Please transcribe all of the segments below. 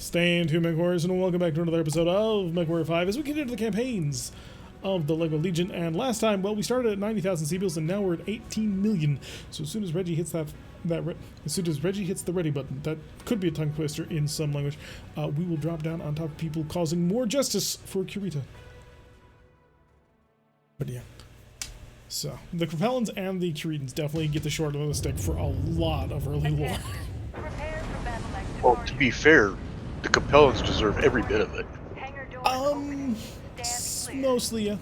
Stay tuned, MechWarriors, and welcome back to another episode of MechWarrior 5 as we continue the campaigns of the LEGO Legion. And last time, well, we started at 90,000 C-bills and now we're at 18 million. So as soon as Reggie hits the ready button, that could be a tongue twister in some language, we will drop down on top of people, causing more justice for Kurita. But yeah. So, the Capellans and the Kuritans definitely get the short end of the stick for a lot of early lore. Well, to be fair, the Capellans deserve every bit of it. Mostly, yeah.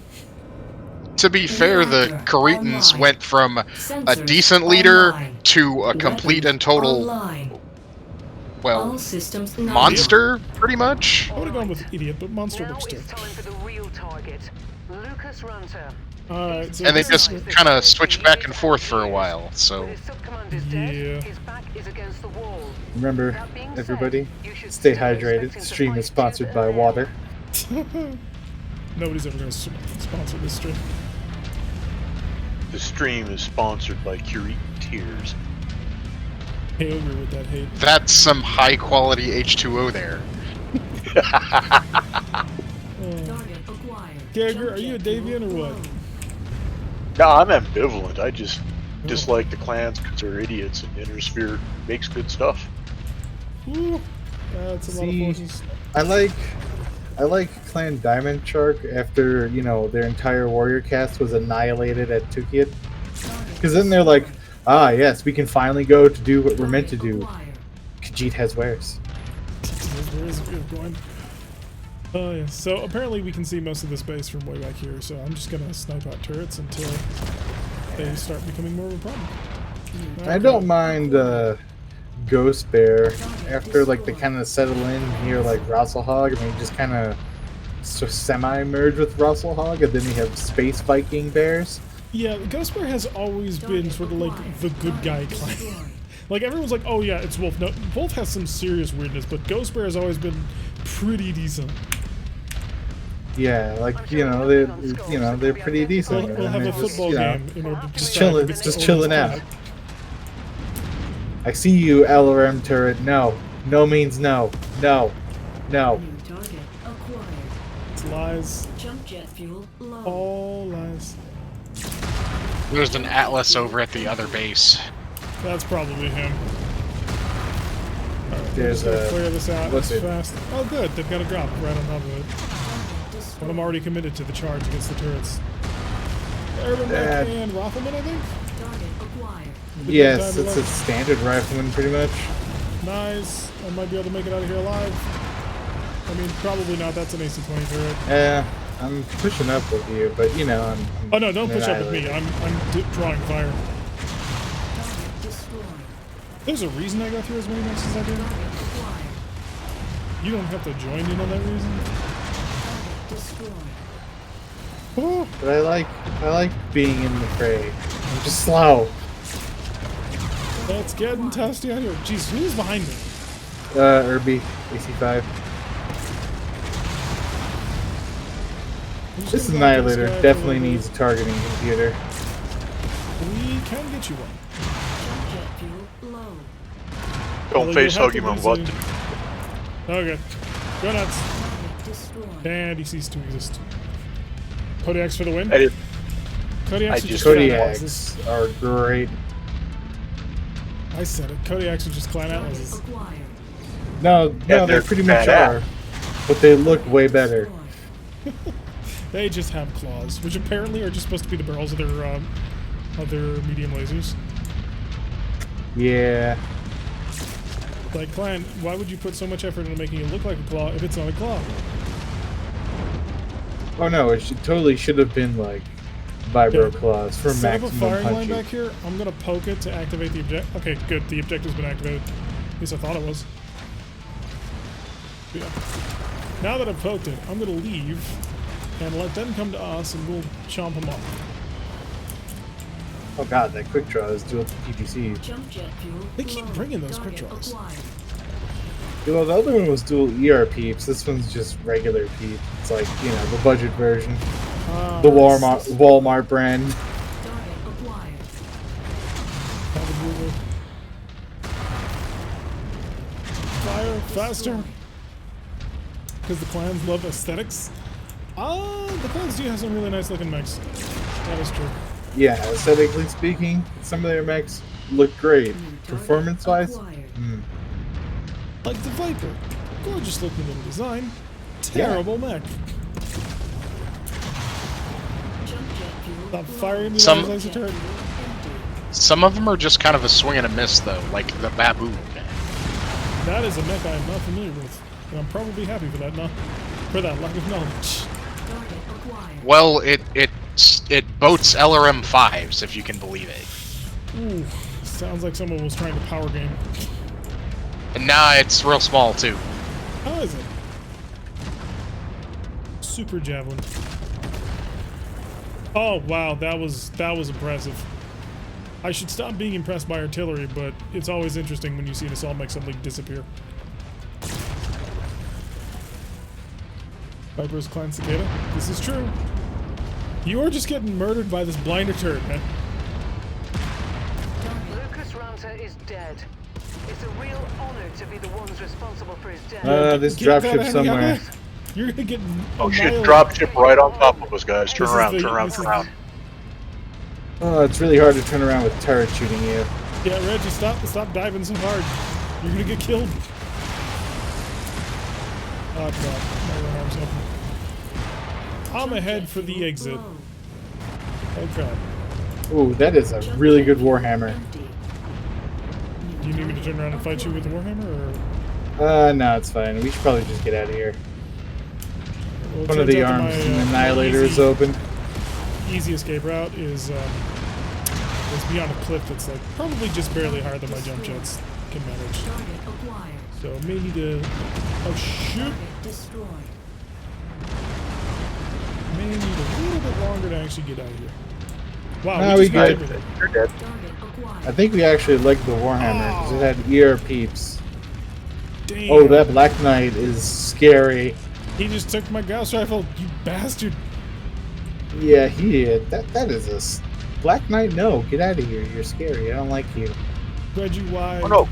To be fair, the Kuritans went from a decent leader to a complete and total, well, monster, pretty much. I would have gone with idiot, but monster works too. Alright, so and they just kind of switched back and forth for a while, so... Yeah. Remember, everybody, stay hydrated. The stream is sponsored by water. Nobody's ever going to sponsor this stream. The stream is sponsored by Kuritan Tears. Hey, over with that hate. That's some high-quality H2O there. Gagger, are you a Davian or what? No, I'm ambivalent. I just dislike the clans because they're idiots, and Innersphere makes good stuff. Ooh, that's a lot of forces. I like Clan Diamond Shark after, you know, their entire warrior cast was annihilated at Tukiyat. Because then they're like, ah, yes, we can finally go to do what we're meant to do. Khajiit has wares. Oh yeah, so apparently we can see most of the space from way back here, so I'm just gonna snipe out turrets until they start becoming more of a problem. I don't mind Ghost Bear after like they kind of settle in near like Rosselhog, and they just kind of semi-merge with Rosselhog, and then you have Space Viking bears. Yeah, Ghost Bear has always been sort of like the good guy clan. Like everyone's like, oh yeah, it's Wolf. No, Wolf has some serious weirdness, but Ghost Bear has always been pretty decent. Yeah, like they're pretty decent. We'll have a football game in order to just chilling out. I see you, LRM turret. No, no means no, no, no. It's lies. Jumpjet fuel low. All lies. There's an Atlas over at the other base. That's probably him. Right, There's a clear this out what's it? fast. Oh, good. They've got a drop right on top of it. But I'm already committed to the charge against the turrets. Urban Mech and Rifleman, I think? Yes, it's a standard rifleman, pretty much. Nice. I might be able to make it out of here alive. I mean, probably not. That's an AC-20 turret. Yeah, I'm pushing up with you, but you know, I'm oh no, don't push up with me. I'm drawing fire. There's a reason I go through as many mechs as I do. You don't have to join in on that reason. Oh. But I like being in the fray. I'm just slow. Let's get testy out here. Jeez, who's behind me? Irby, AC5. This Annihilator definitely needs a targeting computer. We can get you one. Don't face hug him on what. Okay. Go nuts. And he ceased to exist. Kodiaks for the win? Kodiaks are great. I said it. Kodiaks are just clan atlases. No, they pretty much are. But they look way better. They just have claws, which apparently are just supposed to be the barrels of their medium lasers. Yeah. Like, clan, why would you put so much effort into making it look like a claw if it's not a claw? Oh no, it totally should have been like vibro claws for Set up a maximum firing line punching. back here. I'm gonna poke it to activate the object. Okay, good. The objective's been activated. At least I thought it was. Yeah. Now that I've poked it, I'm gonna leave and let them come to us, and we'll chomp them off. Oh god, that quick draw is dual PGC. They keep bringing those quick draws. Well, the other one was dual ER peeps. This one's just regular peep. It's like, you know, the budget version. The Walmart brand. Fire faster. because the clans love aesthetics. The clans do have some really nice looking mechs. That is true. Yeah, aesthetically speaking, some of their mechs look great. Performance-wise, Like the Viper. Gorgeous looking in design. Terrible mech. Stop firing me Some- laser turret. Some of them are just kind of a swing and a miss, though, like the baboon. That is a mech I am not familiar with. And I'm probably happy for that, for that lack of knowledge. Well, it boats LRM5s, if you can believe it. Ooh, sounds like someone was trying to power game. And nah, it's real small too. How is it? Super javelin. Oh wow, that was impressive. I should stop being impressed by artillery, but it's always interesting when you see an assault mech suddenly disappear. Viper's Clan Cicada. This is true. You are just getting murdered by this blinder turret, man. Lucas Ranta is dead. It's a real honor to be the ones responsible for his death. this Get that dropship enemy somewhere. out there. You're gonna get Oh shit, annihilated. dropship right on top of us, guys. Turn This is around, the- turn around, this turn is around. Oh, it's really hard to turn around with turret shooting you. Yeah, Reggie, stop diving so hard. You're gonna get killed. Oh god, my right arm's open. I'm ahead for the exit. Oh god. Ooh, that is a really good Warhammer. Do you need me to turn around and fight you with the Warhammer, or? No, it's fine. We should probably just get out of here. Well, it One of turns the out that arms my, in the Annihilator is open. easy escape route is beyond a cliff that's like probably just barely higher than my jump jets can manage. So may need to. Oh shoot! May need a little bit longer to actually get out of here. Wow, No, we we just got good. everything. You're dead. I think we actually liked the Warhammer because it had ER peeps. Damn. Oh, that Black Knight is scary. He just took my Gauss rifle, you bastard. Yeah, he did. That is a Black Knight. No, get out of here. You're scary. I don't like you. Reggie, why? Oh no.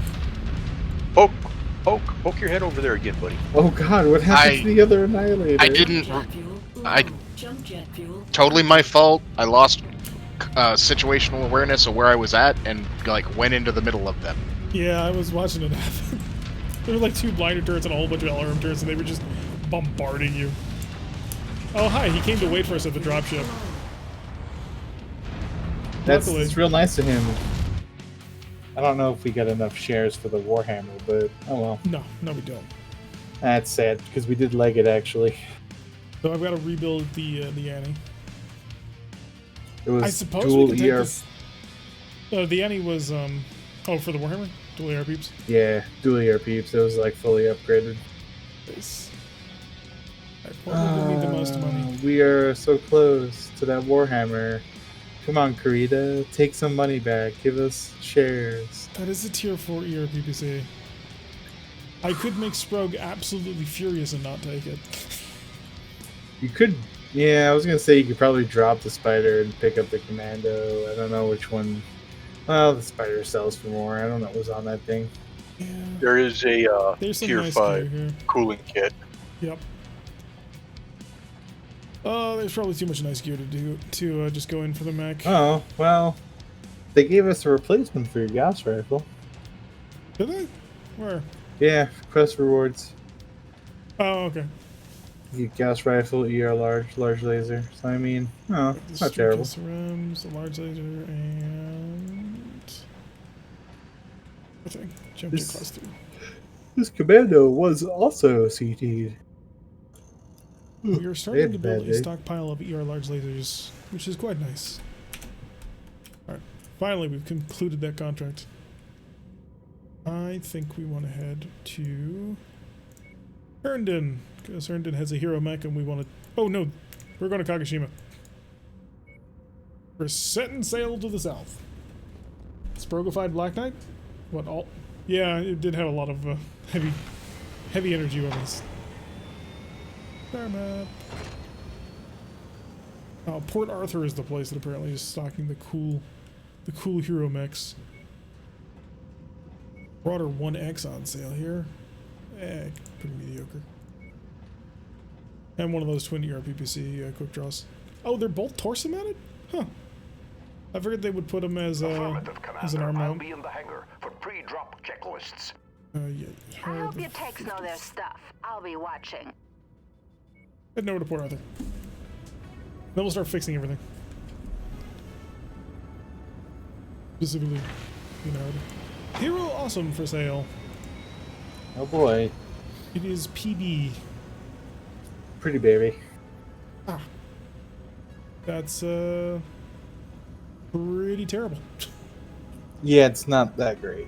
Poke your head over there again, buddy. Oh God, what happened to the other Annihilator? I didn't. Totally my fault. I lost situational awareness of where I was at and like went into the middle of them. Yeah, I was watching it happen. There were like two blinder turrets and a whole bunch of LRM turrets, and they were just bombarding you. Oh hi, he came to wait for us at the dropship. It's real nice of him. I don't know if we got enough shares for the Warhammer, but oh well. No, we don't. That's sad because we did leg it actually. So I've got to rebuild the Annie. It was I suppose dual we can take ER. this. The Annie was for the Warhammer, dual AR peeps. Yeah, dual ER peeps. It was like fully upgraded. Nice. I probably need the most money. We are so close to that Warhammer. Come on, Karita, take some money back. Give us shares. That is a tier 4 ER PPC. I could make Sprog absolutely furious and not take it. You could, yeah, I was gonna say you could probably drop the spider and pick up the commando. I don't know which one. Well, the spider sells for more. I don't know what was on that thing. Yeah. There is a There's some tier nice 5 gear here. cooling kit. Yep. There's probably too much nice gear to just go in for the mech. Oh, well, they gave us a replacement for your Gauss rifle. Did they? Where? Yeah, quest rewards. Oh, okay. You get Gauss rifle, ER large laser. So I mean, no, it's not terrible. Rims, a large laser, and I think jump to class 3. This commando was also CT'd. We are starting to had build bad a day. stockpile of ER large lasers, which is quite nice. Alright, finally we've concluded that contract. I think we want to head to Herndon, because Herndon has a hero mech and we want to... Oh no, we're going to Kagoshima. We're setting sail to the south. Sprogified Black Knight? What, all... Yeah, it did have a lot of heavy energy weapons. Star map. Oh, Port Arthur is the place that apparently is stocking the cool hero mechs. Broader 1X on sale here. Pretty mediocre. And one of those twin ERPPC quick draws. Oh, they're both torso mounted? Huh. I figured they would put them as an arm I'll mount. be in the hangar for pre-drop checklists. Yeah. I hope your techs know their stuff. I'll be watching. Head over to Port Arthur. Then we'll start fixing everything. Specifically, you know, Hero Awesome for sale. Oh boy. It is PB. Pretty baby. Ah. That's pretty terrible. Yeah, it's not that great.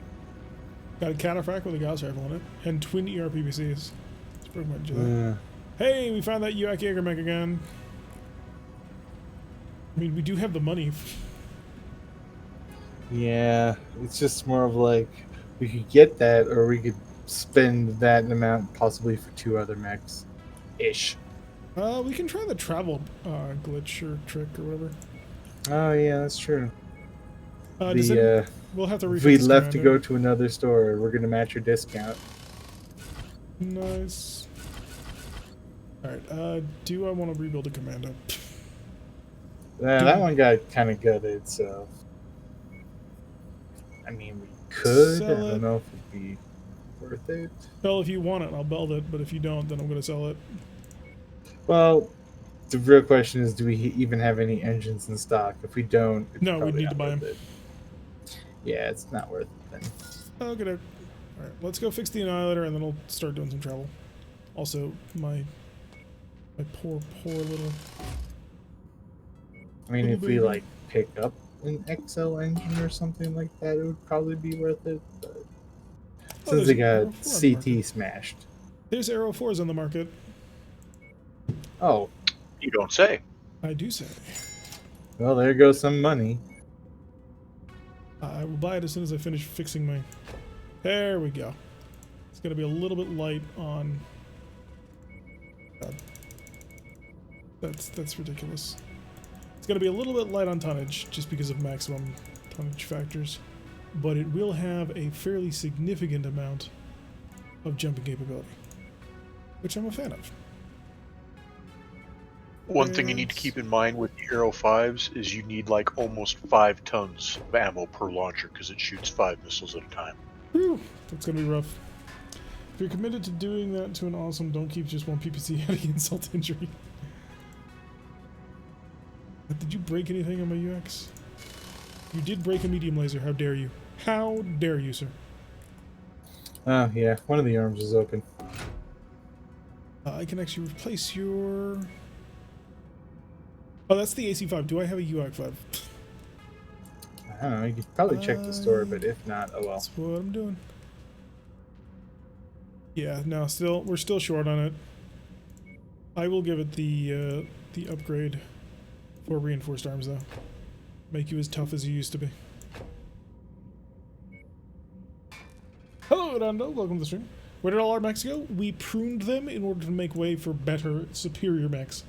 Got a cataphract with a Gauss rifle in it, and twin ERPPCs. It's pretty much it. Uh, Hey, we found that UAC Jaeger mech again. I mean, we do have the money. yeah, it's just more of like we could get that, or we could spend that amount possibly for 2 other mechs, ish. We can try the travel glitch or trick or whatever. Oh yeah, that's true. We'll have to If refix we this left to commander. go to another store, we're gonna match your discount. Nice. Alright, do I want to rebuild a commando? That one got kind of gutted, so. I mean, we could. I Sell it. don't know if it'd be worth it. Well, if you want it, I'll build it, but if you don't, then I'm going to sell it. Well, the real question is, do we even have any engines in stock? If we don't, it's No, we'd probably need to not buy worth 'em. it. Yeah, it's not worth it then. Okay. Alright, let's go fix the Annihilator and then we'll start doing some travel. Also, my poor little... I mean, Little if we baby. like pick up an XL engine or something like that, it would probably be worth it. But since there's they an got Aero 4 on the market. CT smashed. There's Aero 4s on the market. Oh, You don't say. I do say. well, there goes some money. I will buy it as soon as I finish fixing my... There we go. It's going to be a little bit light on... God. That's ridiculous. It's going to be a little bit light on tonnage, just because of maximum tonnage factors. But it will have a fairly significant amount of jumping capability. Which I'm a fan of. One thing you need to keep in mind with the Aero 5s is you need like almost 5 tons of ammo per launcher because it shoots 5 missiles at a time. Whew, that's going to be rough. If you're committed to doing that to an awesome, don't keep just one PPC adding insult to injury. Did you break anything on my UX? You did break a medium laser. How dare you? How dare you, sir? Oh, yeah, one of the arms is open. I can actually replace your... Oh, that's the AC5. Do I have a UX5? I don't know, you could probably check the store, but if not, oh well. That's what I'm doing. Yeah, no, we're still short on it. I will give it the upgrade for reinforced arms, though. Make you as tough as you used to be. Hello, Dondo. Welcome to the stream. Where did all our mechs go? We pruned them in order to make way for better, superior mechs.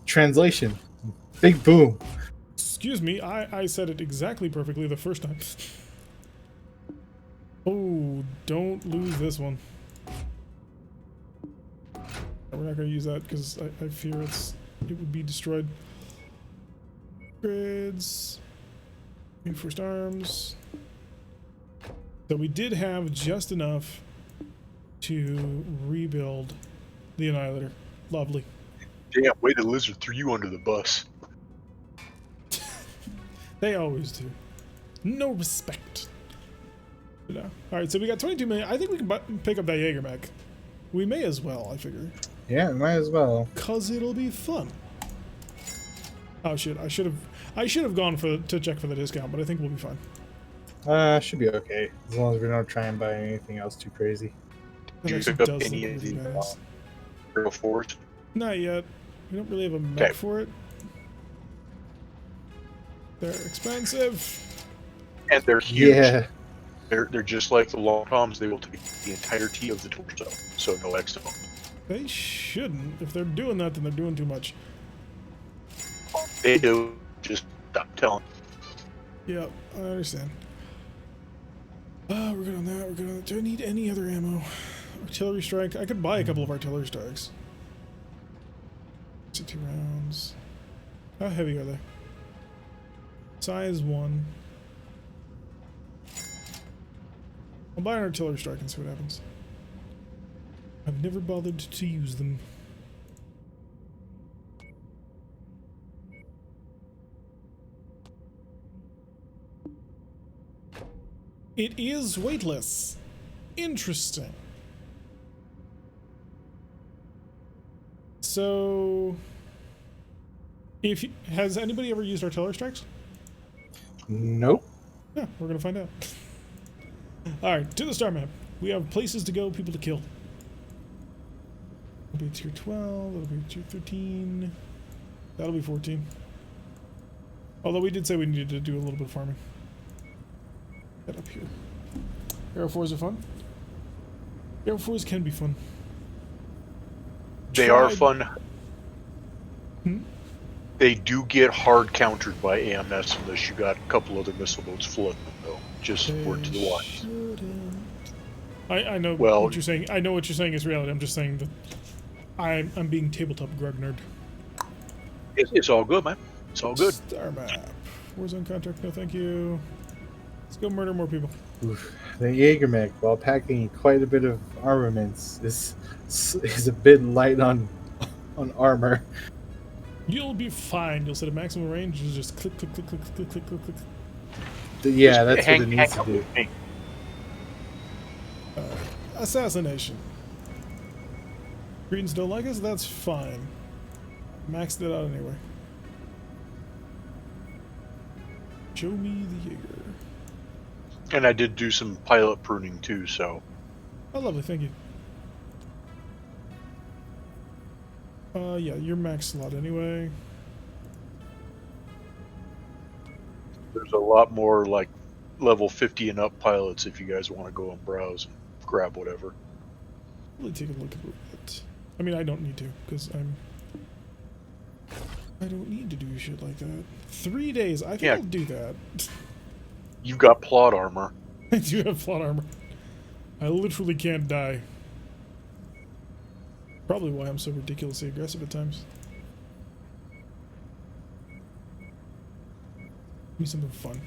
Translation. Big boom. Excuse me, I said it exactly perfectly the first time. Oh, don't lose this one. We're not going to use that because I fear it would be destroyed. Grids. Reinforced arms. So we did have just enough to rebuild the Annihilator. Lovely. Damn, way the lizard threw you under the bus. They always do. No respect. You know. Alright, so we got 22 million. I think we can pick up that Jaeger mech. We may as well, I figure. Yeah, might as well. Cause it'll be fun. Oh shit, I should have gone to check for the discount, but I think we'll be fine. Should be okay. As long as we don't try and buy anything else too crazy. That Do you actually pick up does any look of really the nice. Aero 4s? Not yet. We don't really have a mech Okay. for it. They're expensive. And they're huge. Yeah. They're just like the long toms. They will take the entirety of the torso, so no exo. They shouldn't. If they're doing that, then they're doing too much. They do. Just stop telling. Yeah, I understand. We're good on that. We're good on that. Do I need any other ammo? artillery strike. I could buy a couple of artillery strikes. 62 rounds. How heavy are they? Size 1. I'll buy an artillery strike and see what happens. I've never bothered to use them. It is weightless. Interesting. So, has anybody ever used artillery strikes? Nope. Yeah, we're gonna find out. All right, to the star map. We have places to go, people to kill. That'll be tier 12. That'll be tier 13. That'll be 14. Although we did say we needed to do a little bit of farming. Get up here. Aero 4s are fun. Aero 4s can be fun. They are fun. Hmm? They do get hard countered by AMS unless you got a couple other missile boats flooding them, though. Just word to the wise. I know what you're saying. I know what you're saying is reality. I'm just saying that I'm being tabletop grug nerd. It's all good, man. It's all good. Star map. Warzone contract. No, thank you. Let's go murder more people. Oof. The Jägermech, while packing quite a bit of armaments, is a bit light on armor. You'll be fine. You'll set a maximum range. You just click, click, click, click, click, click, click, click. Yeah, that's what it needs to do. Assassination. Greens don't like us? That's fine. Maxed it out anyway. Show me the Jaeger. And I did do some pilot pruning too, so. Oh, lovely. Thank you. Yeah, you're max slot anyway. There's a lot more like level 50 and up pilots if you guys want to go and browse and grab whatever. Really take a look at it. I mean, I don't need to, because I don't need to do shit like that. 3 days. I think I'll do that. You've got plot armor. I do have plot armor. I literally can't die. Probably why I'm so ridiculously aggressive at times. Give me something fun.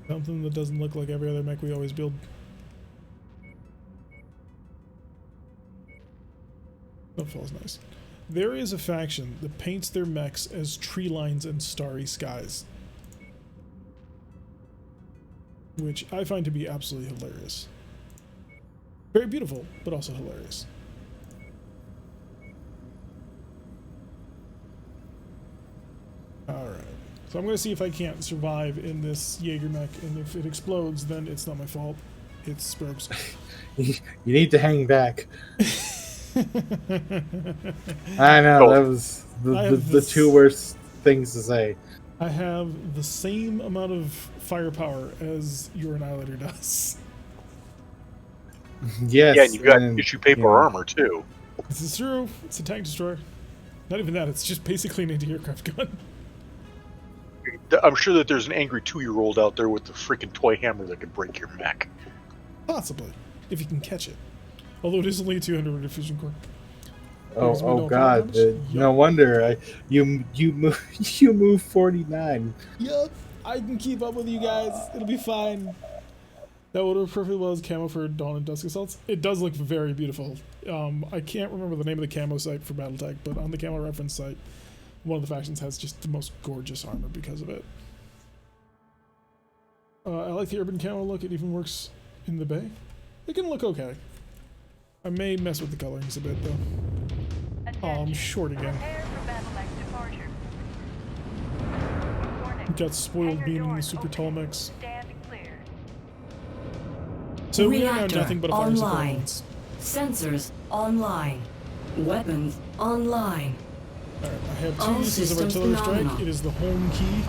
Something that doesn't look like every other mech we always build. Snowfall's nice. There is a faction that paints their mechs as tree lines and starry skies, which I find to be absolutely hilarious. Very beautiful, but also hilarious. Alright, so I'm going to see if I can't survive in this Jaeger mech, and if it explodes, then it's not my fault. It's Spurbs. You need to hang back. I know, that was the two worst things to say. I have the same amount of firepower as your Annihilator does. Yes. Yeah, and you've got issue paper armor too. This is true. It's a tank destroyer. Not even that, it's just basically an anti-aircraft gun. I'm sure that there's an angry 2-year-old out there with the freaking toy hammer that could break your mech. Possibly, if you can catch it. Although it is only a 200 diffusion core. Oh God! No wonder you move 49. Yup, I can keep up with you guys. It'll be fine. That would work perfectly well as camo for Dawn and Dusk Assaults. It does look very beautiful. I can't remember the name of the camo site for BattleTech, but on the camo reference site, one of the factions has just the most gorgeous armor because of it. I like the urban camo look. It even works in the bay. It can look okay. I may mess with the colorings a bit though. Oh, I'm short again. Got spoiled being in the super tall mechs. So we are now nothing but a fire support lines. Sensors online. Weapons online. Alright, I have 2 uses of artillery strike. It is the home key,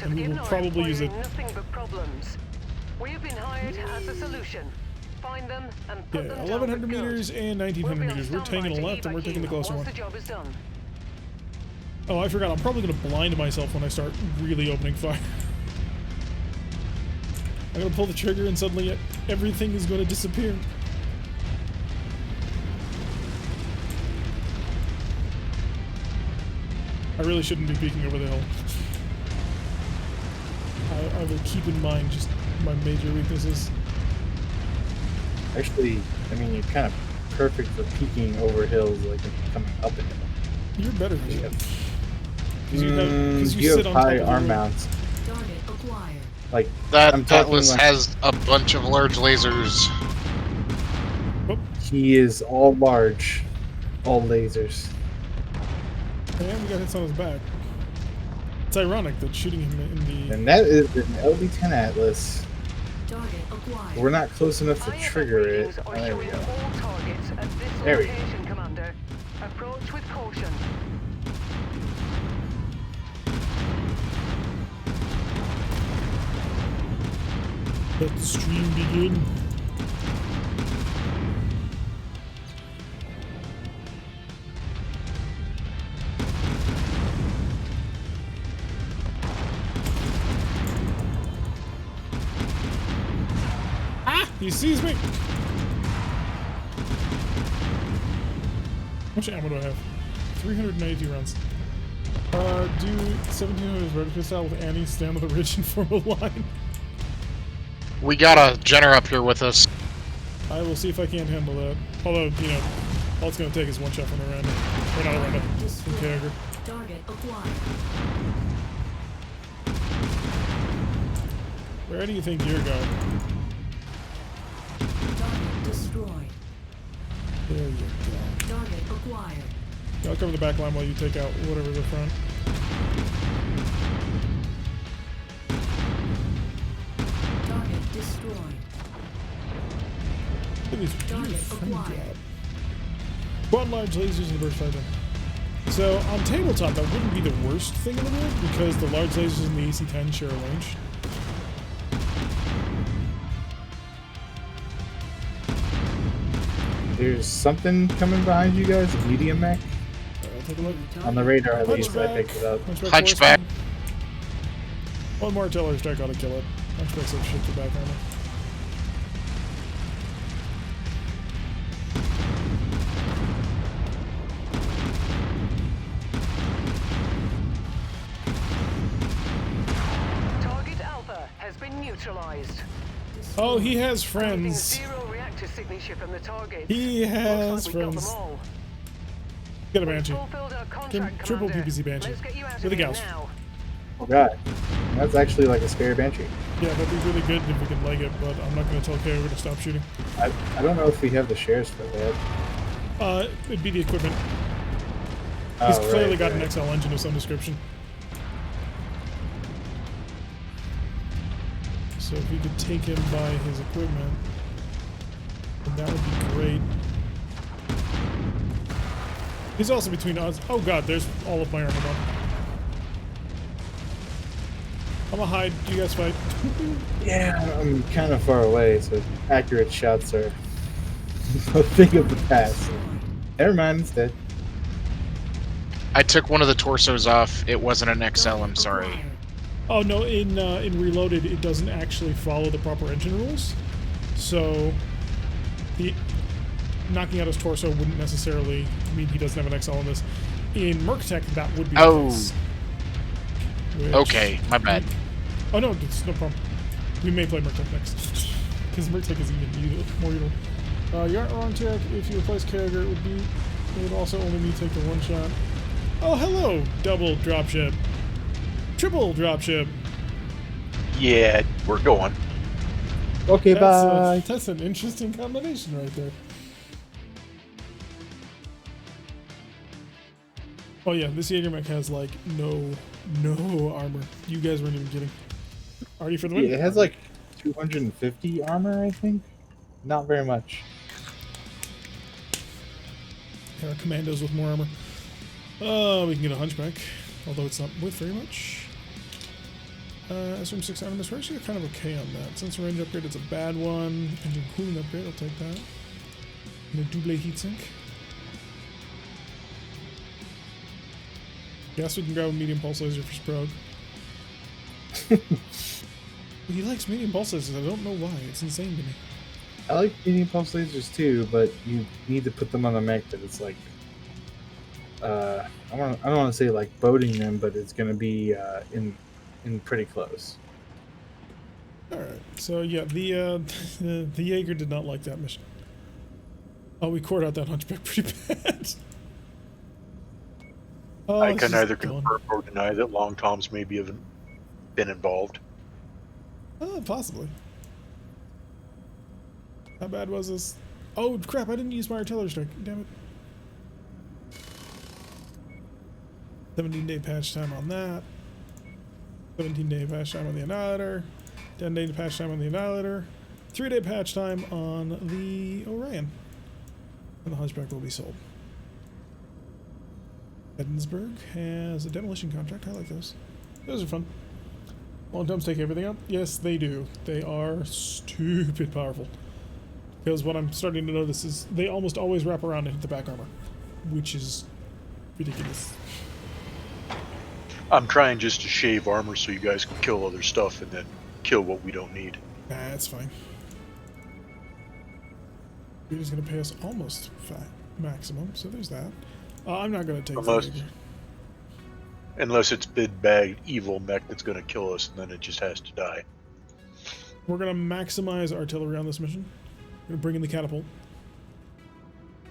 and we will probably use it. We have been hired as a solution. Find them and put them 1100 meters and 1900 meters. We're taking the left and we're taking the closer one. Oh, I forgot. I'm probably going to blind myself when I start really opening fire. I'm going to pull the trigger and suddenly everything is going to disappear. I really shouldn't be peeking over the hill. I will keep in mind just my major weaknesses. Actually, I mean, you're kind of perfect for peeking over hills, like if you're coming up a hill. You're better than Yeah. that. Because You sit have on top high of the arm road. mounts. Target acquired. Like, That I'm talking Atlas like has a bunch of large lasers. Oh, he is all large, all lasers. and we got hits on his back. It's ironic that shooting him in the... And that is an LB-10 Atlas. Target acquired. We're not close enough to IFF trigger it. readings Oh, are there we showing go. all targets at this There we go. location, Commander. Approach with caution. Let the stream begin. Ah! He sees me! How much ammo do I have? 392 rounds. Do 1700 vertical style with Annie stand on the ridge and form a line. We got a Jenner up here with us. I will see if I can handle that. Although, you know, all it's going to take is one shot from a random. Or not a random. From Kager. Target acquired. Where do you think you're going? Target destroyed. There you go. Target acquired. I'll cover the back line while you take out whatever's the front. Target destroyed. Look at these Target frame acquired. drop. Quad large lasers and burst fighter. So on tabletop, that wouldn't be the worst thing in the world because the large lasers and the AC-10 share a range. There's something coming behind you guys, a medium mech. I'll take a look. On the radar, at least, I Hunchback. picked it up. Hunchback. horseman. One more artillery strike ought to kill it. Hunchback's have shit to back armor. Target Alpha has been neutralized. Oh, he has Finding friends. zero reactor signature from the target. He has Looks like we got them friends. all. Get a We've Banshee. fulfilled our contract, Triple Commander. PPC Banshee. Let's get you out With of a here Gauss. now. Oh god, that's actually like a spare Banshee. Yeah, that'd be really good if we could leg it, but I'm not going to tell Kager to stop shooting. I don't know if we have the shares for that. It'd be the equipment. Oh, He's clearly right, got an right. XL engine of some description. So if we could take him by his equipment, then that would be great. He's also between us. Oh god, there's all of my armor gone. I'm gonna hide. You guys fight. Yeah, I'm kind of far away, so accurate shots are a thing of the past. Never mind, it's dead. I took one of the torsos off. It wasn't an XL, I'm sorry. Oh no, in Reloaded, it doesn't actually follow the proper engine rules. So, the knocking out his torso wouldn't necessarily mean he doesn't have an XL in this. In RogueTech, that would be the Oh. case. Which- Okay, my bad. Oh no, it's no problem. We may play RogueTech next. Because RogueTech is even more evil. You aren't wrong, Tech. If you replace Kager, it would also only me take the one shot. Oh, hello, double dropship. Triple dropship. Yeah, we're going. Okay, bye. That's an interesting combination right there. Oh yeah, this Jaeger mech has like no armor. You guys weren't even kidding. Ready for the win? Yeah, it has like 250 armor, I think. Not very much. There are commandos with more armor. We can get a hunchback, although it's not worth very much. SM6 Animus, we're actually kind of okay on that. Sensor range upgrade, it's a bad one. Engine cooling upgrade, I'll take that. And a double heatsink. Yes, we can grab a medium pulse laser for Sprog. He likes medium pulse lasers, I don't know why. It's insane to me. I like medium pulse lasers too, but you need to put them on the mech that it's like I don't want to say like boating them, but it's going to be in pretty close. All right. So yeah, the Jaeger did not like that mission. Oh, we cored out that hunchback pretty bad. Oh, I it's can just neither gone. confirm or deny that long toms maybe have been involved. Possibly. How bad was this? Oh crap! I didn't use my artillery strike. Damn it. 17-day patch time on that. 17-day patch time on the Annihilator. 10-day patch time on the Annihilator. 3-day patch time on the Orion. And the Hunchback will be sold. Edinburgh has a demolition contract. I like those. Those are fun. Long toms take everything out? Yes, they do. They are stupid powerful. Because what I'm starting to notice is they almost always wrap around and hit the back armor, which is ridiculous. I'm trying just to shave armor so you guys can kill other stuff and then kill what we don't need. That's fine. You're just going to pay us almost maximum, so there's that. I'm not going to take Unless it's big bag evil mech that's going to kill us, and then it just has to die. We're going to maximize artillery on this mission. We're going to bring in the catapult.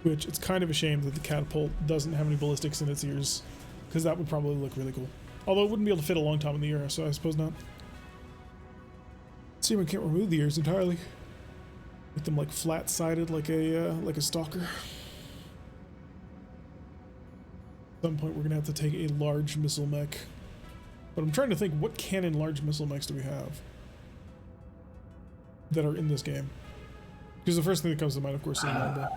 Which, it's kind of a shame that the catapult doesn't have any ballistics in its ears, because that would probably look really cool. Although it wouldn't be able to fit a long tom in the ear, so I suppose not. See if we can't remove the ears entirely. Make them like flat-sided, like a stalker. At some point, we're gonna have to take a large missile mech. But I'm trying to think, what cannon large missile mechs do we have that are in this game? Because the first thing that comes to mind, of course, is Highlander.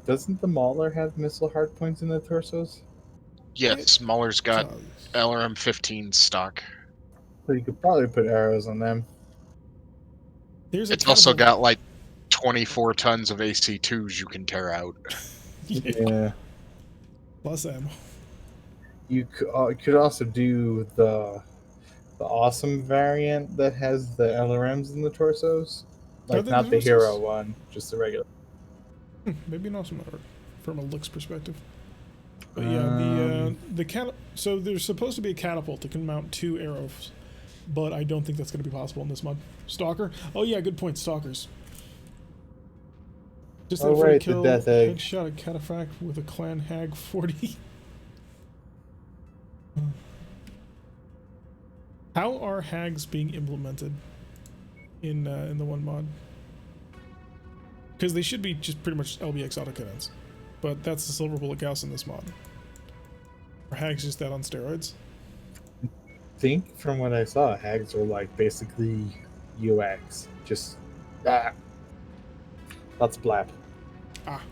Doesn't the Mauler have missile hardpoints in the torsos? Yes, Mauler's got LRM-15 stock. So you could probably put arrows on them. It's also got like 24 tons of AC2s you can tear out. Yeah. Plus ammo. You could also do the awesome variant that has the LRMs in the torsos. Like, not the hero one, just the regular. Maybe an awesome armor from a looks perspective. But yeah, so there's supposed to be a catapult that can mount 2 arrows, but I don't think that's going to be possible in this mod. Stalker? Oh yeah, good point. Stalkers. Just oh right, the death egg. Headshot a cataphract with a clan hag 40. How are hags being implemented in the one mod? Because they should be just pretty much LBX autocannons, but that's the silver bullet Gauss in this mod. Are hags just that on steroids? I think from what I saw, hags are like basically UX, just lots of blap. Ah.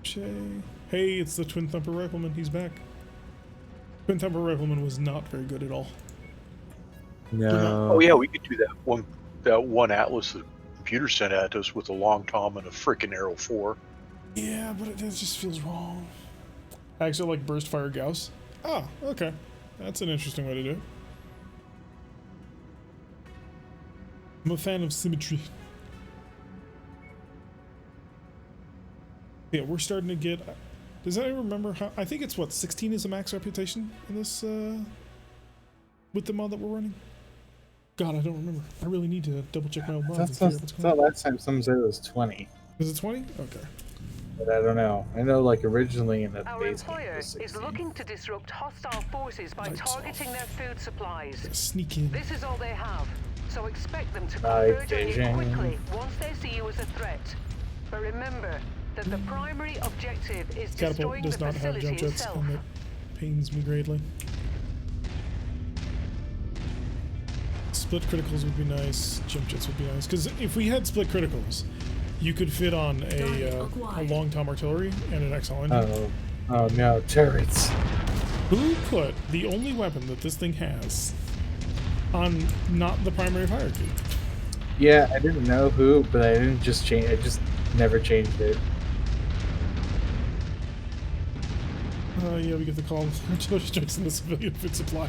Hey, it's the Twin Thumper Rifleman. He's back. Twin Thumper Rifleman was not very good at all. No. Oh yeah, we could do that one Atlas the computer sent at us with a long tom and a frickin' Arrow 4. Yeah, but it just feels wrong. Actually, like burst fire Gauss. Ah, okay. That's an interesting way to do it. I'm a fan of symmetry. Yeah, we're starting to get... Does anyone remember how... I think it's, what, 16 is the max reputation in this, with the mod that we're running? God, I don't remember. I really need to double check my old mods and figure out what's going on. Last time someone said it was 20. Is it 20? Okay. But I don't know. I know, like, originally in the Our base game employer it was 16. is looking to disrupt hostile forces by targeting their food supplies. Sneak in. This is all they have, so expect them to Night converge on you vision. quickly once they see you as a threat. But remember that the primary objective is Catapult destroying does the not have facility jump jets, itself. and that pains me greatly. Split criticals would be nice. Jump jets would be nice. Because if we had split criticals, you could fit on a long tom artillery and an XL engine. Oh no, turrets. Who put the only weapon that this thing has on not the primary hierarchy? Yeah, I didn't know who, but I didn't just change. I just never changed it. Yeah, we get the call. Artillery strikes in the civilian food supply.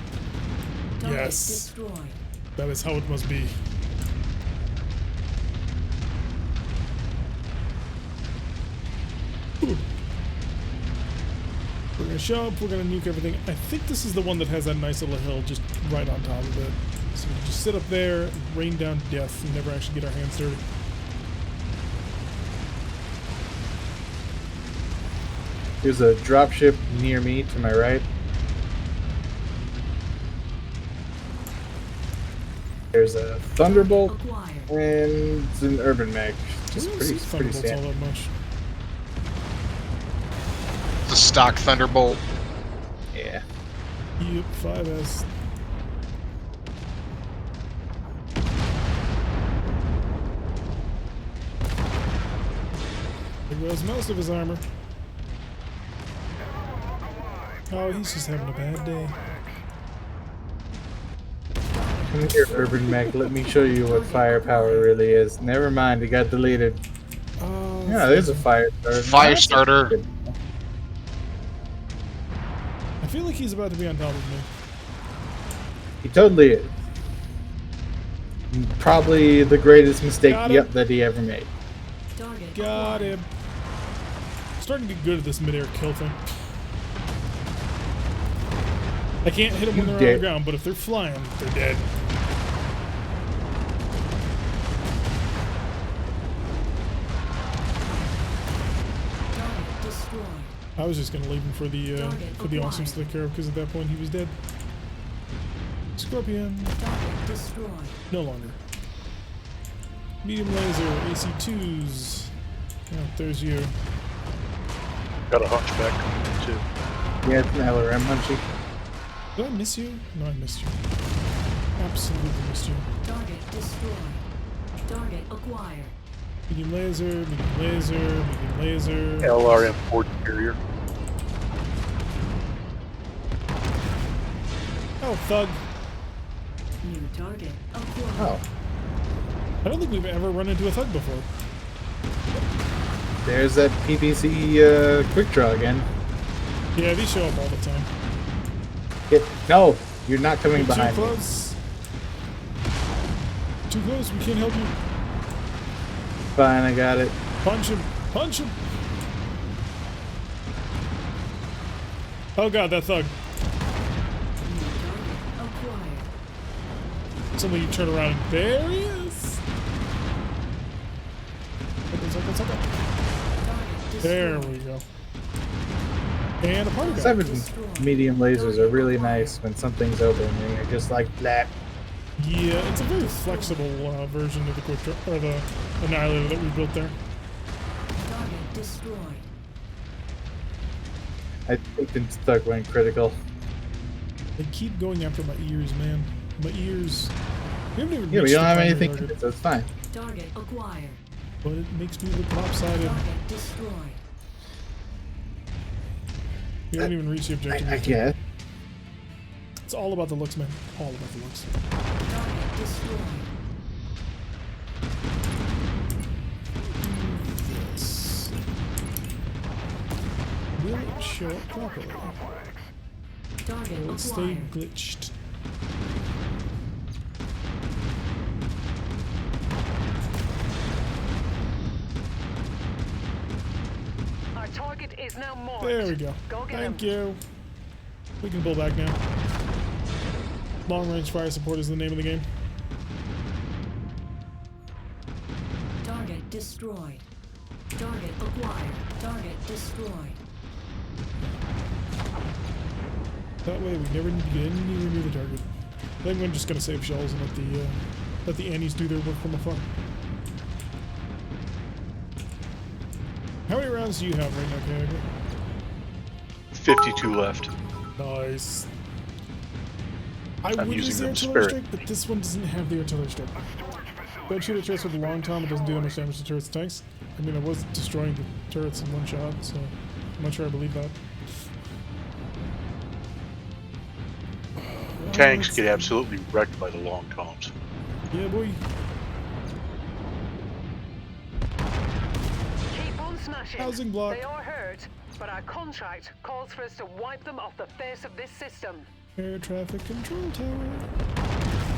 Yes. Destroyed. That is how it must be. Ooh. gonna show up, we're gonna nuke everything. I think this is the one that has that nice little hill just right on top of it. So we can just sit up there, rain down death, and never actually get our hands dirty. There's a dropship near me to my right. There's a Thunderbolt Acquired. and it's an urban mech. Just I don't pretty see Thunderbolts all standard. that much. The stock Thunderbolt. Yeah. Yep, 5S. There goes most of his armor. Oh, he's just having a bad day. Come here, urban mech. Let me show you what firepower really is. Never mind, it got deleted. Oh, Yeah, there's a fire starter. Fire That's starter. good. I feel like he's about to be on top of me. He totally is. Probably the greatest mistake Got him. that he ever made. Target Got acquired. him. Starting to get good at this mid-air kill thing. I can't hit them when You they're on dead. the ground, but if they're flying, they're dead. Target destroyed. I was just gonna leave him for the awesome to take care of because at that point he was dead. Scorpion, Target destroyed. no longer. Medium laser, AC2s. Oh, there's you. Got a hunchback too. Yeah, it's an LRM, Hunchy. Did I miss you? No, I missed you. Absolutely missed you. Target destroyed. Target acquired. Medium laser, medium laser, medium laser. LRM port carrier. Oh, thug. New target acquired. Oh, I don't think we've ever run into a thug before. there's that PPC quick draw again. Yeah, these show up all the time. No, you're not coming Too behind me. close. Too close, we can't help you. Fine, I got it. Punch him! Punch him! Oh god, that thug. New target acquired. Suddenly you turn around and there he is! Second. Target destroyed. There we go. And a party guy. 7 medium lasers are really nice when something's open and you're just like, blah. Yeah, it's a very flexible version of the quick draw, or the annihilator that we built there. Target destroyed. I think it's stuck went critical. They keep going after my ears, man. My ears. We haven't even Yeah, we reached don't the have primary anything in target, it, so it's fine. Target acquired. but it makes me look lopsided. Target destroyed. We haven't even reached the objective. I yet. guess. It's all about the looks, man. All about the looks. Target destroyed. This. Will it show up properly? Target Will it stay acquired. glitched? Our target is now marked. There we go. Go get Thank him. you. We can pull back now. Long range fire support is the name of the game. Target destroyed. Target acquired. Target destroyed. That way we never need to get anywhere near the target. I think I'm just gonna save shells and let the Annies do their work from afar. How many rounds do you have right now, Canada? 52 left. Nice. I I'm would use using the them artillery sparingly. strike, but this one doesn't have the artillery strike. Don't shoot at turrets with a long tom, it doesn't do that much damage to turrets and tanks. I mean, I was destroying the turrets in one shot, so I'm not sure I believe that. Tanks Let's get see. absolutely wrecked by the long toms. Yeah, boy. Keep on smashing. Housing block. They are hurt, but our contract calls for us to wipe them off the face of this system. Air traffic control tower.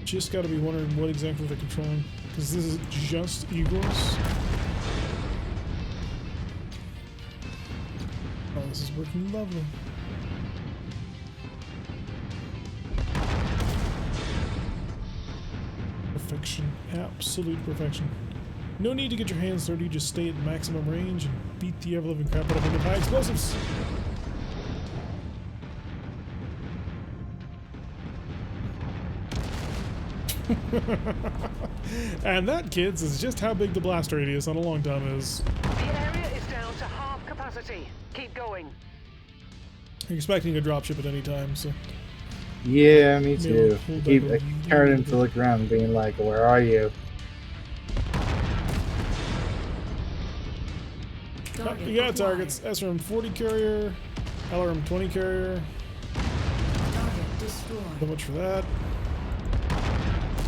Just gotta be wondering what exactly they're controlling. Because this is just Igor's. working lovely. Perfection. Absolute perfection. No need to get your hands dirty, just stay at maximum range and beat the ever-living crap out of them with high explosives. And that, kids, is just how big the blast radius on a long tom is. The area is down to half capacity. Keep going. You're expecting a dropship at any time, so... Yeah, me too. Maybe Keep turning to look around, being like, "Where are you?" You got targets. SRM 40 carrier, LRM 20 carrier. Target destroyed. So much for that.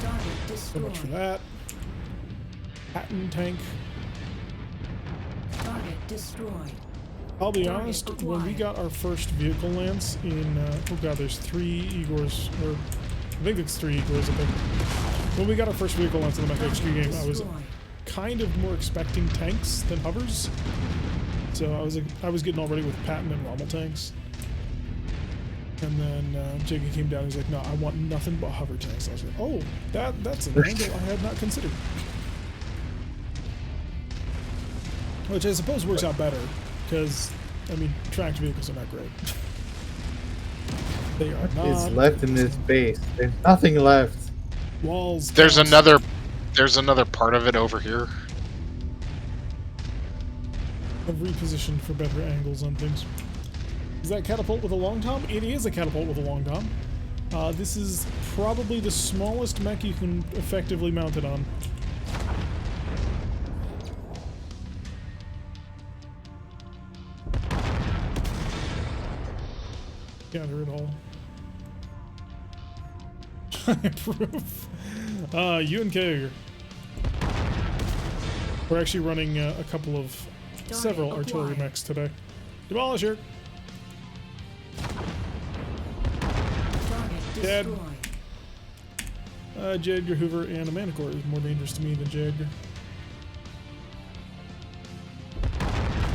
Target So destroyed. much for that. Patton tank. Target destroyed. I'll be Target honest, when we acquired. got our first vehicle lance in, oh god, there's 3 Igors, or I think it's 3 Igors, I think. When we got our first vehicle lance in the Mech XG game, I was Destroyed. kind of more expecting tanks than hovers. So I was getting all ready with Patton and Rommel tanks. And then Jiggy came down and he's like, no, I want nothing but hover tanks. I was like, oh, that's an angle I had not considered. Which I suppose works out better, because, I mean, tracked vehicles are not great. They are What not. is left in this base? There's nothing left. Walls. There's towers. another part of it over here. I've repositioned for better angles on things. Is that catapult with a long tom? It is a catapult with a long tom. This is probably the smallest mech you can effectively mount it on. Gather it all. I approve. You and K. We're actually running a couple of several artillery mechs today. Demolisher! Target Dead. destroyed. J. Edgar Hoover and a Manticore is more dangerous to me than J. Edgar.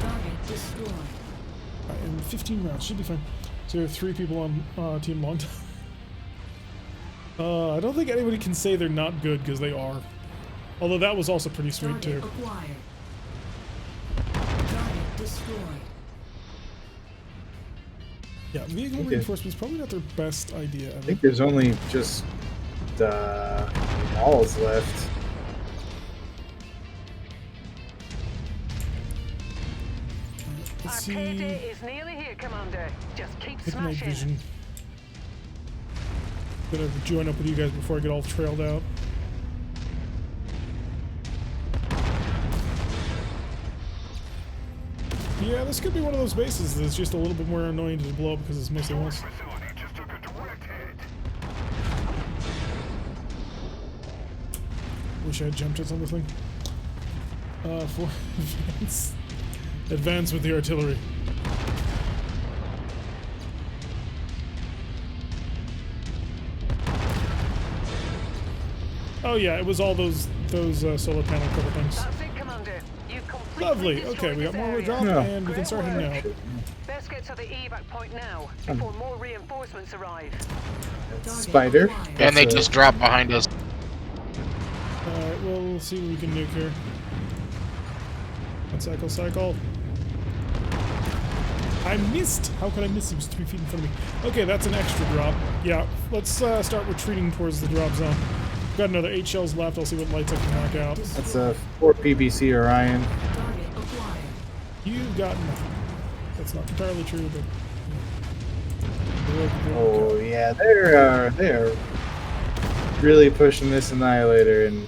Target destroyed. And 15 rounds, should be fine. So there are 3 people on Team Long Time. I don't think anybody can say they're not good, because they are. Although that was also pretty sweet, Target too. acquired. Target destroyed. Yeah, vehicle Okay. reinforcement's probably not their best idea I ever. think there's only just walls left. Let's Our payday see. is nearly here, Commander. Just keep Midnight smashing. Vision. Gonna join up with you guys before I get all trailed out. Yeah, this could be one of those bases that's just a little bit more annoying to blow up because it's mostly once. Facility just took a direct hit. Wish I had jumped at on the thing. For advance. Advance with the artillery. Oh yeah, it was all those solar panel cover things. That's it, Commander. You've completely Lovely. destroyed Okay, we got this more area. drop, Yeah. and we can start heading out. Best get to the evac point now, before more reinforcements arrive. Target Spider. acquired. And they That's a- just dropped behind us. Alright, we'll see what we can nuke here. One cycle. I missed! How could I miss? He was 3 feet in front of me. Okay, that's an extra drop. Yeah, let's start retreating towards the drop zone. Got another 8 shells left. I'll see what lights I can knock out. That's a 4 PBC Orion. Target acquired. You've got nothing. That's not entirely true, but... Oh yeah, they're really pushing this Annihilator, and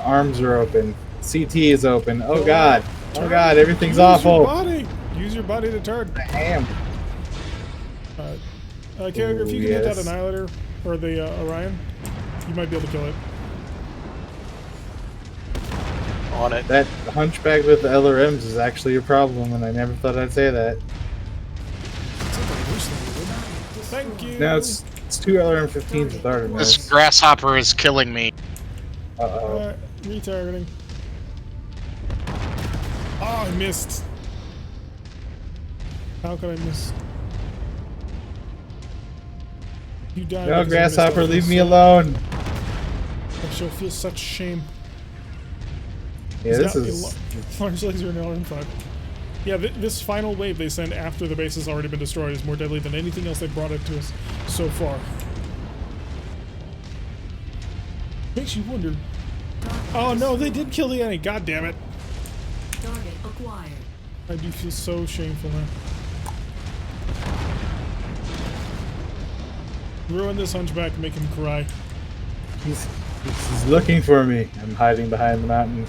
arms are open. CT is open. Oh god, everything's Use your awful. body! Use your body to turn. Damn. Carrier, if you Ooh, can hit that yes. Annihilator, or the Orion, you might be able to kill it. On it. That hunchback with the LRMs is actually a problem, and I never thought I'd say that. Thank you! Now it's 2 LRM-15s with Artemis. This grasshopper is killing me. Uh-oh. Retargeting. Oh, I missed. How could I miss? You died. No, because I missed grasshopper, that. leave me So- alone. I shall feel such shame. Yeah, this He's got is. a large laser in LRM5. Yeah, this final wave they send after the base has already been destroyed is more deadly than anything else they've brought it to us so far. Makes you wonder. Oh no, they did kill the enemy. God damn it! Target acquired. I do feel so shameful now. Ruin this hunchback and make him cry. He's looking for me. I'm hiding behind the mountains.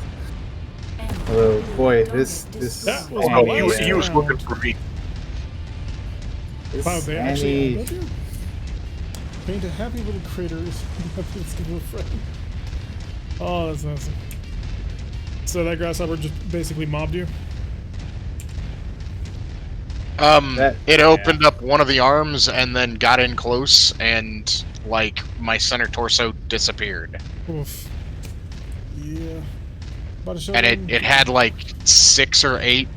Oh boy, this That was Oh, my he, last he was round. looking for me. this Wow, they actually Annie- paint a happy little crater. Let's give him a friend. Oh, that's awesome. So that grasshopper just basically mobbed you? It opened up one of the arms and then got in close, and like my center torso disappeared. Oof. Yeah. About to show And them. it had like 6 or 8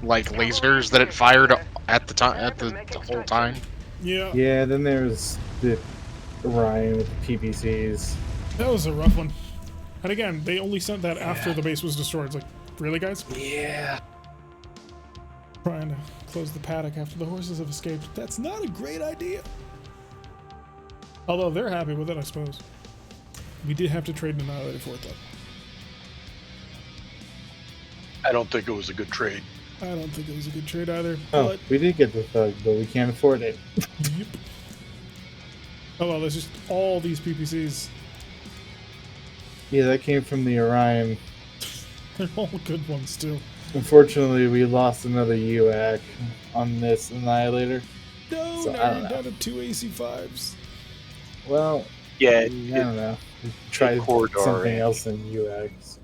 like lasers that it fired at the time the whole time. Yeah. Yeah, then there's the Orion with the PPCs. That was a rough one. And again, they only sent that after the base was destroyed. It's like, really, guys? Yeah. Trying to close the paddock after the horses have escaped. That's not a great idea. Although they're happy with it, I suppose. We did have to trade an Annihilator for it, though. I don't think it was a good trade. I don't think it was a good trade either. Oh, But, we did get the thug, but we can't afford it. yep. Oh well, there's just all these PPCs. Yeah, that came from the Orion. They're all good ones, too. Unfortunately, we lost another UAC on this Annihilator. No, So, I now don't you're know. down to 2 AC5s. Well, Yeah, I don't know. We tried corridor something and- else in UACs.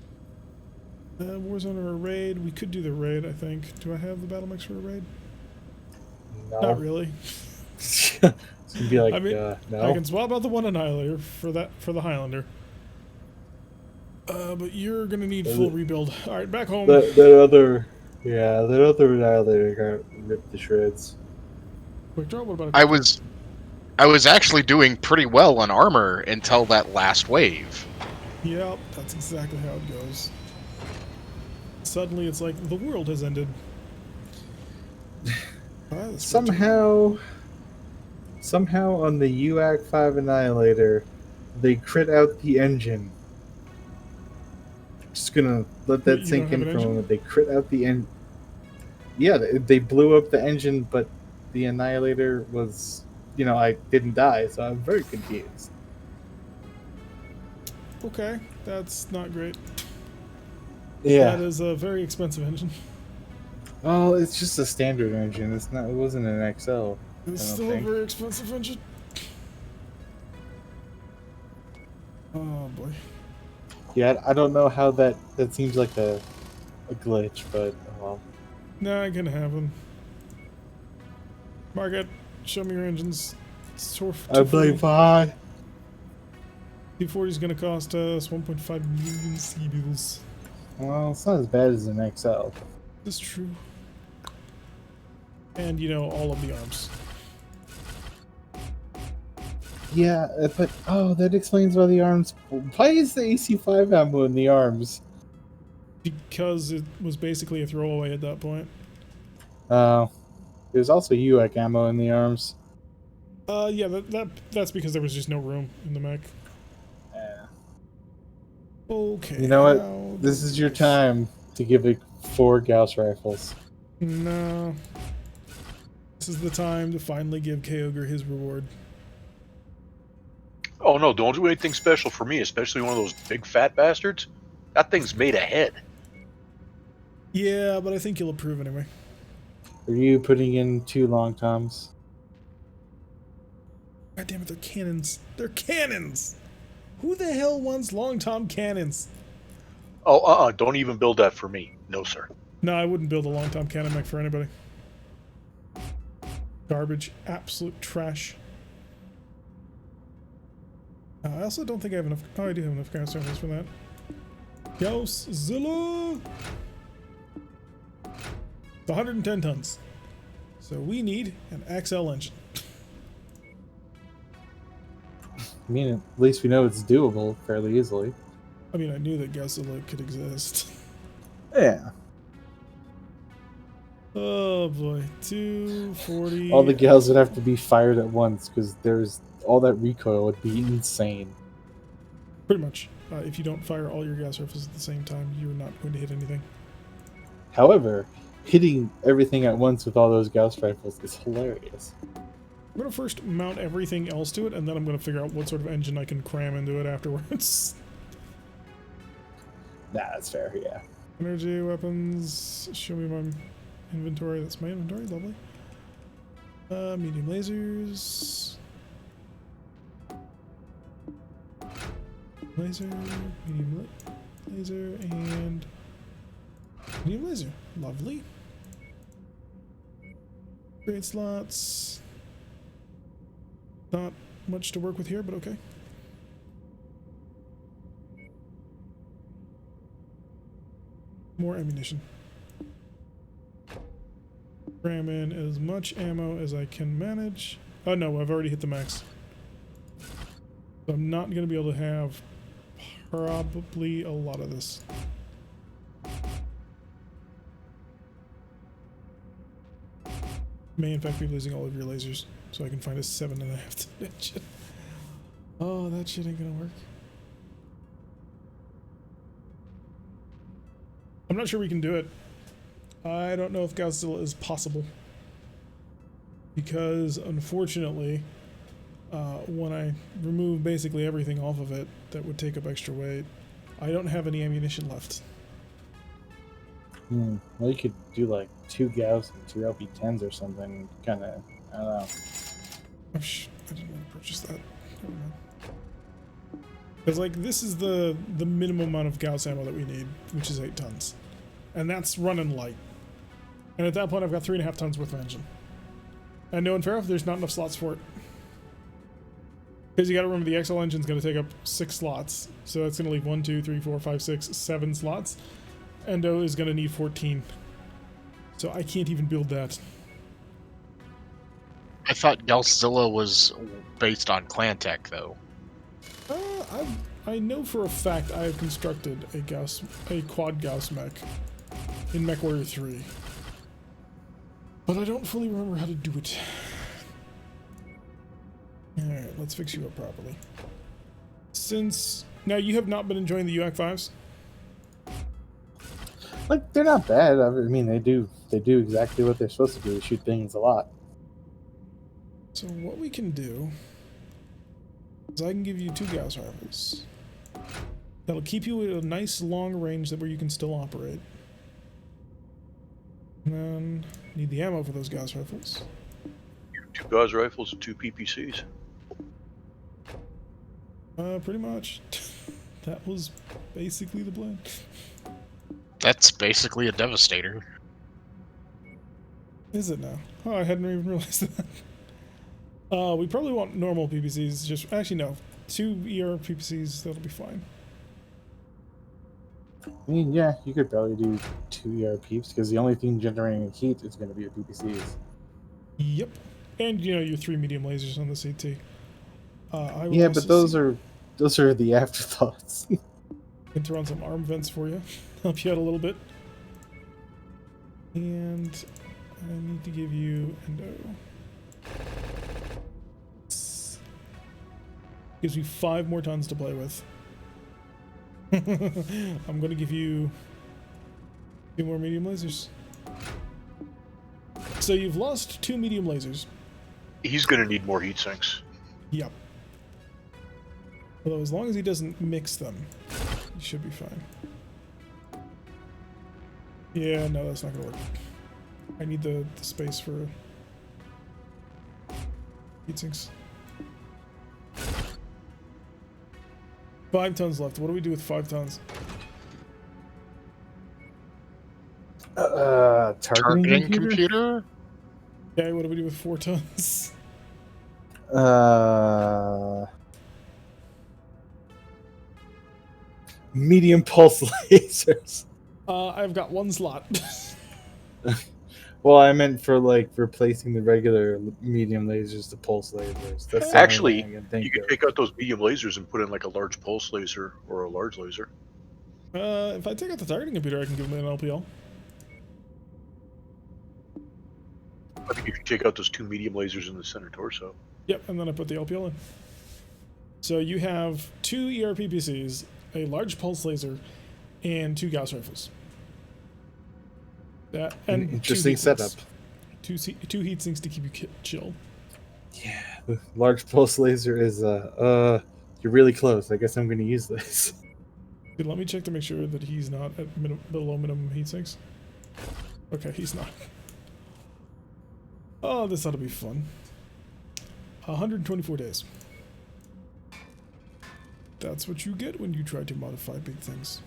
Warzone or a raid? We could do the raid, I think. Do I have the battle mix for a raid? No. Not really. It's gonna be like, I mean, no. I can swap out the one Annihilator for the Highlander. But you're gonna need full rebuild. All right, back home. That other Annihilator got ripped to shreds. Quick draw. What about a I was actually doing pretty well on armor until that last wave. Yep, that's exactly how it goes. Suddenly, it's like the world has ended. Ah, that's Somehow on the UAC 5 Annihilator, they crit out the engine. Just gonna let that You sink don't in have for an a engine? moment. They crit out the engine. Yeah, they blew up the engine, but the Annihilator was, I didn't die, so I'm very confused. okay, that's not great. Yeah. That is a very expensive engine. Oh, it's just a standard engine. It wasn't an XL. It's I don't still think. a very expensive engine. Oh boy. Yeah, I don't know how that seems like a glitch, but well. Nah, I can have them. Market, show me your engines. I blame Pod. T40 is going to cost us 1.5 million C-bills. Well, it's not as bad as an XL. That's true. And, all of the arms. Yeah, but that explains why the arms. Why is the AC5 ammo in the arms? Because it was basically a throwaway at that point. There's also UAC ammo in the arms. Yeah, that's because there was just no room in the mech. Yeah. Okay. You know now what? This is your time to give it 4 Gauss rifles. No. This is the time to finally give Kyogre his reward. Oh no, don't do anything special for me, especially one of those big fat bastards. That thing's made of head. Yeah, but I think you'll approve anyway. Are you putting in 2 long toms? God damn it, they're cannons. They're cannons! Who the hell wants long tom cannons? Oh, don't even build that for me. No, sir. No, I wouldn't build a long tom cannon mech for anybody. Garbage. Absolute trash. I also don't think I have enough. Oh, I do have enough gas rifles for that. Gauss Zilla! It's 110 tons. So So we need an XL engine. I mean, at least we know it's doable fairly easily. I mean, I knew that Godzilla could exist. Yeah. Oh boy, 240. All the gals would have to be fired at once because there's all that recoil would be insane. Pretty much. If you don't fire all your gas rifles at the same time, you're not going to hit anything. However, hitting everything at once with all those Gauss rifles is hilarious. I'm going to first mount everything else to it, and then I'm going to figure out what sort of engine I can cram into it afterwards. Nah, that's fair, yeah. Energy, weapons, show me my inventory. That's my inventory, lovely. Medium lasers. Laser, medium laser, and medium laser. Lovely. Great slots. Not much to work with here, but okay. More ammunition. Cram in as much ammo as I can manage. Oh no, I've already hit the max. So I'm not going to be able to have probably a lot of this. May in fact be losing all of your lasers, so I can find a 7.5 tonnage. Oh, that shit ain't gonna work. I'm not sure we can do it. I don't know if Godzilla is possible. Because, unfortunately, when I remove basically everything off of it that would take up extra weight, I don't have any ammunition left. Well, you could do like 2 Gauss and 2 LP10s or something. Kind of, I don't know. Oh, I didn't want to purchase that. Never mind. Because, like, this is the minimum amount of Gauss ammo that we need, which is 8 tons. And that's running light. And at that point, I've got 3.5 tons worth of engine. And no, in fair, there's not enough slots for it. Because you gotta remember, the XL engine's gonna take up 6 slots. So that's gonna leave 1, 2, 3, 4, 5, 6, 7 slots. Endo is gonna need 14. So I can't even build that. I thought Godzilla was based on Clan Tech, though. I know for a fact I have constructed a quad Gauss mech in MechWarrior 3. But I don't fully remember how to do it. Alright, let's fix you up properly. Now, you have not been enjoying the UAC-5s? Like, they're not bad. I mean, they do exactly what they're supposed to do. Shoot things a lot. So what we can do is I can give you 2 Gauss rifles. That'll keep you at a nice long range where you can still operate. And then need the ammo for those Gauss rifles. 2 Gauss rifles and 2 PPCs. Pretty much. That was basically the plan. That's basically a Devastator. Is it now? Oh, I hadn't even realized that. We probably want normal PPCs. Just actually no, 2 ER PPCs. That'll be fine. I mean, yeah, you could probably do 2 ERPs because the only thing generating heat is going to be the PPCs. Yep, and you know your 3 medium lasers on the CT. Yeah, but those are the afterthoughts. I can throw on some arm vents for you, help you out a little bit. And I need to give you endo. Gives me 5 more tons to play with. I'm going to give you 2 more medium lasers. So you've lost 2 medium lasers. He's going to need more heat sinks. Yep. Although as long as he doesn't mix them, he should be fine. Yeah, no, that's not going to work. I need the space for heat sinks. 5 tons left. What do we do with 5 tons? Targeting computer? Okay, what do we do with 4 tons? Medium pulse lasers. I've got 1 slot. Well, I meant for like replacing the regular medium lasers to pulse lasers. That's the only Actually, thing I can you think could of. take out those medium lasers and put in like a large pulse laser or a large laser. If I take out the targeting computer, I can give him an LPL. I think if you take out those 2 medium lasers in the center torso. Yep, and then I put the LPL in. So you have 2 ERP PCs, a large pulse laser, and 2 Gauss rifles. That and Interesting setup. Two heat sinks to keep you chill. Yeah, the large pulse laser is you're really close. I guess I'm going to use this. Dude, let me check to make sure that he's not at below minimum heat sinks. Okay, he's not. Oh, this ought to be fun. 124 days. That's what you get when you try to modify big things.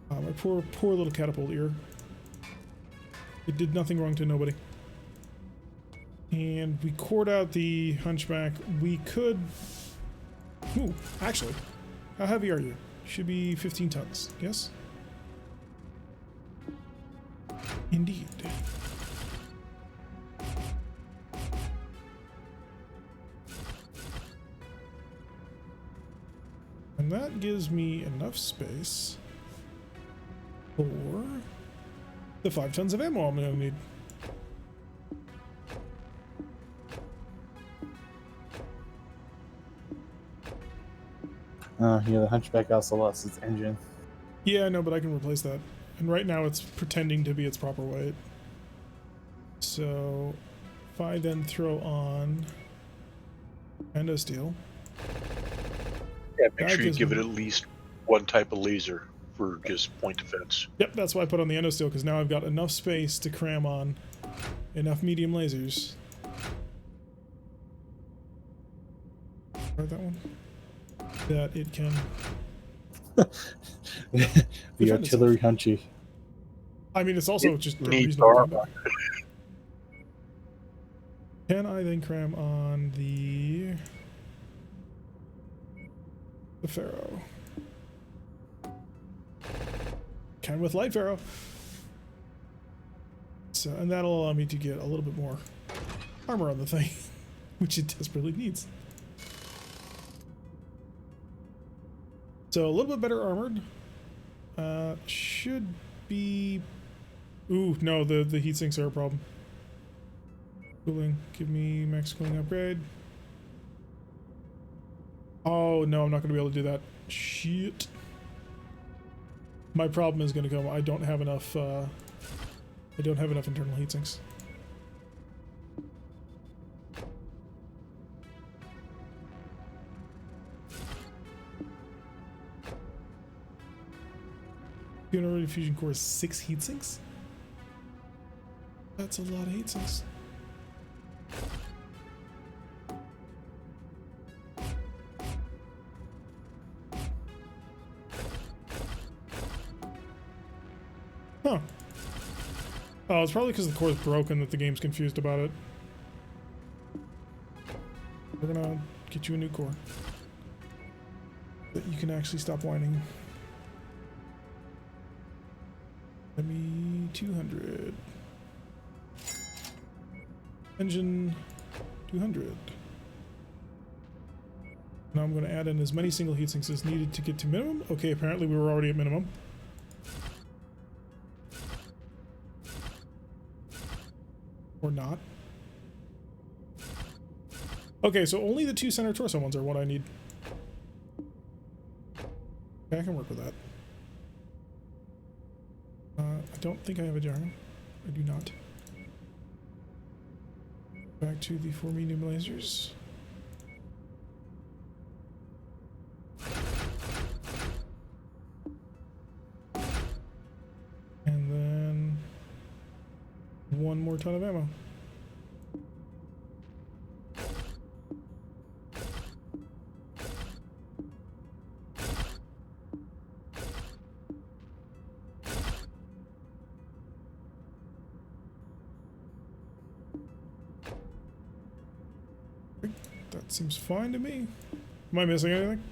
My poor little catapult ear. It did nothing wrong to nobody. And we cored out the hunchback. We could... Ooh, actually, how heavy are you? Should be 15 tons, yes? Indeed. And that gives me enough space for the 5 tons of ammo I'm going to need. Yeah, the hunchback also lost its engine. Yeah, I know, but I can replace that. And right now it's pretending to be its proper weight. So if I then throw on endosteel. Yeah, make sure you give it at least one type of laser for just point defense. Yep, that's why I put on the endosteel, because now I've got enough space to cram on enough medium lasers. Right, that one? That it can... the artillery hunchy. I mean, it's also just a needs reasonable armor. combat. Can I then cram on the Pharaoh? Can with light Pharaoh. So, and that'll allow me to get a little bit more armor on the thing, which it desperately needs. So a little bit better armored. Should be... Ooh, no, the heat sinks are a problem. Cooling. Give me max cooling upgrade. Oh, no, I'm not going to be able to do that. Shit. My problem is going to come. I don't have enough internal heat sinks. Unit fusion core is 6 heat sinks? That's a lot of heat sinks. Huh. Oh, it's probably because the core is broken that the game's confused about it. We're gonna get you a new core. That you can actually stop whining. Let me 200. Engine 200. Now I'm going to add in as many single heat sinks as needed to get to minimum. Okay, apparently we were already at minimum. Or not. Okay, so only the 2 center torso ones are what I need. Okay, I can work with that. I don't think I have a gyro. I do not. Back to the 4 medium lasers. And then 1 more ton of ammo. That seems fine to me. Am I missing anything?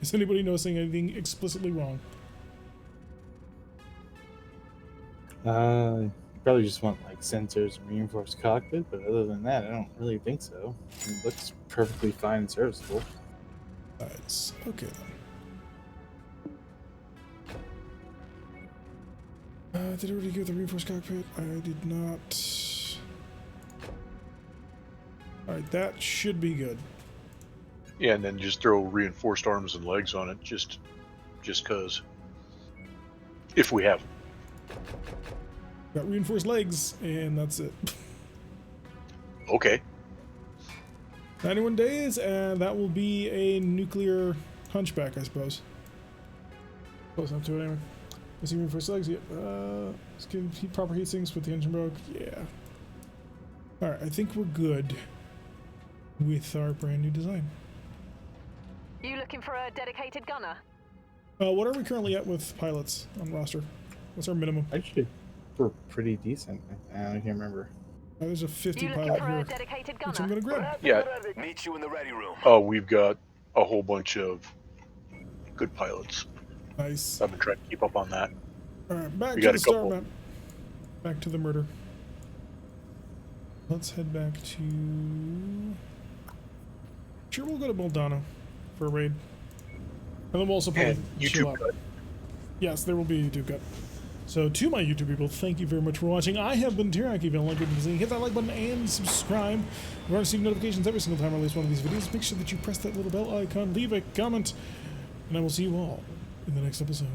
Is anybody noticing anything explicitly wrong? Probably just want like sensors and reinforced cockpit, but other than that, I don't really think so. It looks perfectly fine and serviceable. Nice. Okay then. Did I already give the reinforced cockpit? I did not. Alright, that should be good. Yeah, and then just throw reinforced arms and legs on it, just cause. If we have them. Got reinforced legs, and that's it. Okay. 91 days, and that will be a nuclear hunchback, I suppose. Close enough to it anyway. Missing reinforced legs, yeah. Let's give proper heat sinks with the engine broke, yeah. Alright, I think we're good with our brand new design. You looking for a dedicated gunner? What are we currently at with pilots on roster? What's our minimum? Actually, we're pretty decent. I can't remember. There's a 50 You looking pilot for a here, dedicated which I'm gunner? gonna grab. Yeah. Meet you in the ready room. Oh, we've got a whole bunch of good pilots. Nice. I've been trying to keep up on that. Alright, back We to got the a star couple. map. Back to the murder. Let's head back to... Sure, we'll go to Moldano for a raid. And then we'll also probably And chill YouTube out. cut. Yes, there will be a YouTube cut. So, to my YouTube people, thank you very much for watching. I have been Tyranny. If you like what you're seeing, hit that like button and subscribe. If you want to receive notifications every single time I release one of these videos, make sure that you press that little bell icon, leave a comment, and I will see you all in the next episode.